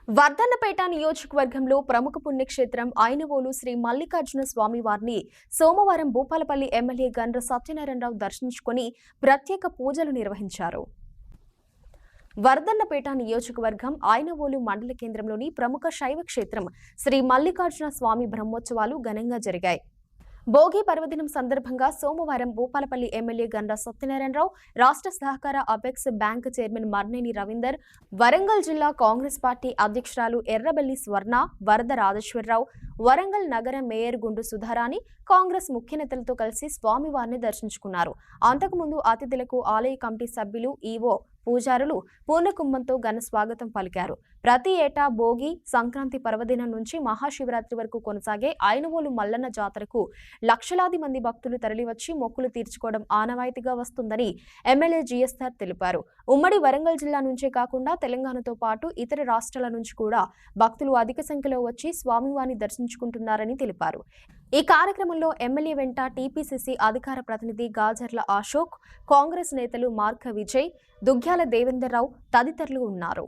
వర్ధన్నపేట నియోజకవర్గంలో ప్రముఖ పుణ్యక్షేత్రం ఐనవోలు శ్రీ మల్లికార్జున స్వామి వారిని సోమవారం భూపాలపల్లి ఎమ్మెల్యే గండ్ర సత్యనారాయణరావు దర్శించుకుని ప్రత్యేక పూజలు నిర్వహించారు. వర్ధన్నపేట నియోజకవర్గం ఐనవోలు మండల కేంద్రంలోని ప్రముఖ శైవ క్షేత్రం శ్రీ మల్లికార్జున స్వామి బ్రహ్మోత్సవాలు ఘనంగా జరిగాయి. భోగి పర్వదినం సందర్భంగా సోమవారం భూపాలపల్లి ఎమ్మెల్యే గండ్ర సత్యనారాయణరావు, రాష్ట్ర సహకార apex bank chairman Marneni Ravinder, Warangal జిల్లా కాంగ్రెస్ పార్టీ అధ్యక్షురాలు ఎర్రబెల్లి స్వర్ణ, వరద రాజేశ్వరరావు, వరంగల్ నగర మేయర్ గుండు సుధారాణి, కాంగ్రెస్ ముఖ్య నేతలతో కలిసి స్వామివారిని దర్శించుకున్నారు. అంతకుముందు అతిథులకు ఆలయ కమిటీ సభ్యులు, ఈవో, పూజారులు పూర్ణకుంభంతో ఘన స్వాగతం పలికారు. ప్రతి ఏటా భోగి, సంక్రాంతి పర్వదినం నుంచి మహాశివరాత్రి వరకు కొనసాగే ఐనవోలు మల్లన్న జాతరకు లక్షలాది మంది భక్తులు తరలివచ్చి మొక్కులు తీర్చుకోవడం ఆనవాయితీగా వస్తుందని ఎమ్మెల్యే జిఎస్ఆర్ తెలిపారు. ఉమ్మడి వరంగల్ జిల్లా నుంచే కాకుండా తెలంగాణతో పాటు ఇతర రాష్ట్రాల నుంచి కూడా భక్తులు అధిక సంఖ్యలో వచ్చి స్వామివారిని దర్శించుకుంటున్నారని తెలిపారు. ఈ కార్యక్రమంలో ఎమ్మెల్యే వెంట టీపీసీసీ అధికార ప్రతినిధి గాజర్ల అశోక్, కాంగ్రెస్ నేతలు మార్క విజయ్, దుగ్గ్యాల దేవేందర్రావు తదితరులు ఉన్నారు.